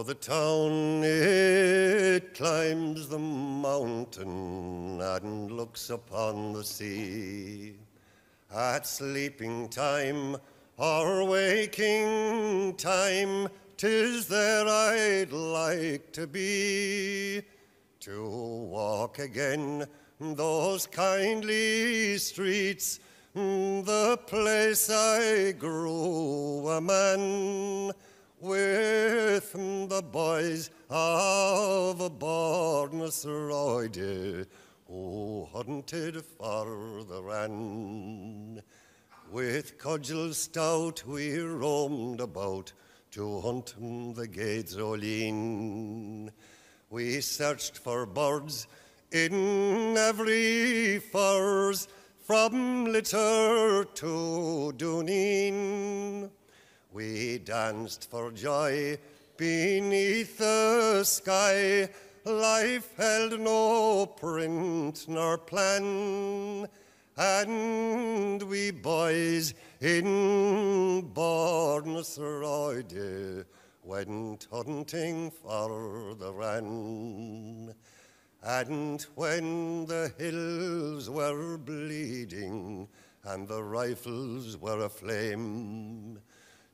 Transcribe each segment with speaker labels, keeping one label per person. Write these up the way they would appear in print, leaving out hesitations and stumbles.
Speaker 1: the town it climbs the mountain and looks upon the sea. At sleeping time or waking time, 'tis there I'd like to be, to walk again those kindly streets, the place I grew a man, with the boys of Barr, Sráide, who hunted for the ran. With cudgels stout we roamed about to hunt the gades álainn. We searched for birds in every furze, from Litter to Dooneen. We danced for joy beneath the sky. Life held no print nor plan, and we boys in Barr, Sráide went hunting for the ran. And when the hills were bleeding and the rifles were aflame,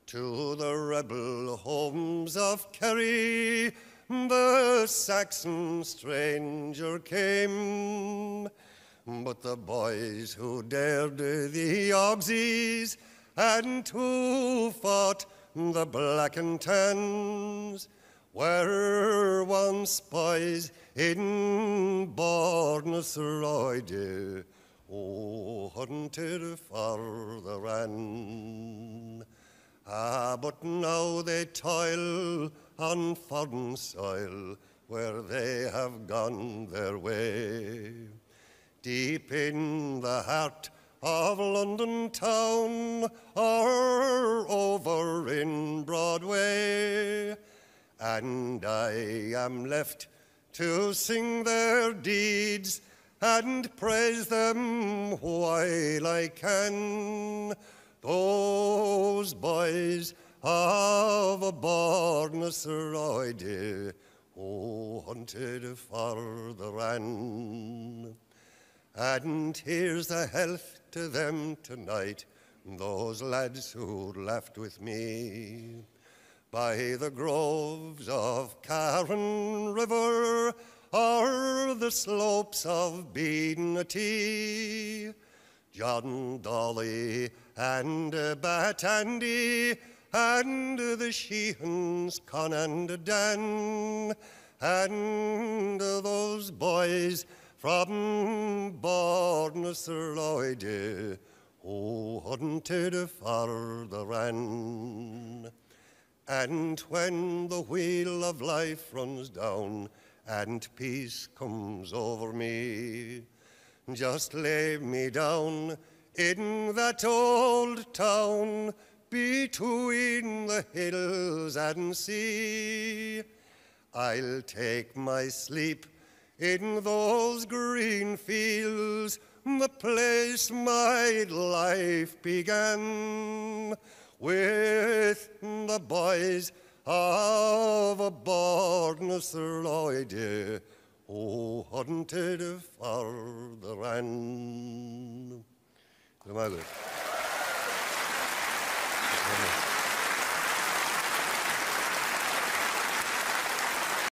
Speaker 1: to the rebel homes of Kerry the Saxon stranger came. But the boys who dared the Ogsies and who fought the Black and Tans were once boys in Barr, Sráide, who hunted for the ran. But now they toil on foreign soil, where they have gone their way. Deep in the heart of London town, or over in Broadway, and I am left to sing their deeds and praise them while I can. Those boys of Barr, Sráide, who hunted for the ran. And here's a health to them tonight, those lads who laughed with me. By the groves of Carron River, or the slopes of Beanatee, John Dolly and Bat Andy, and the Sheehans, Con and Dan, and those boys from Barr, Sráide, who hunted for the ran. And when the wheel of life runs down and peace comes over me, just lay me down in that old town between the hills and sea. I'll take my sleep in those green fields, the place my life began, with the boys of Barr, Sráide, who hunted for the ran. Good.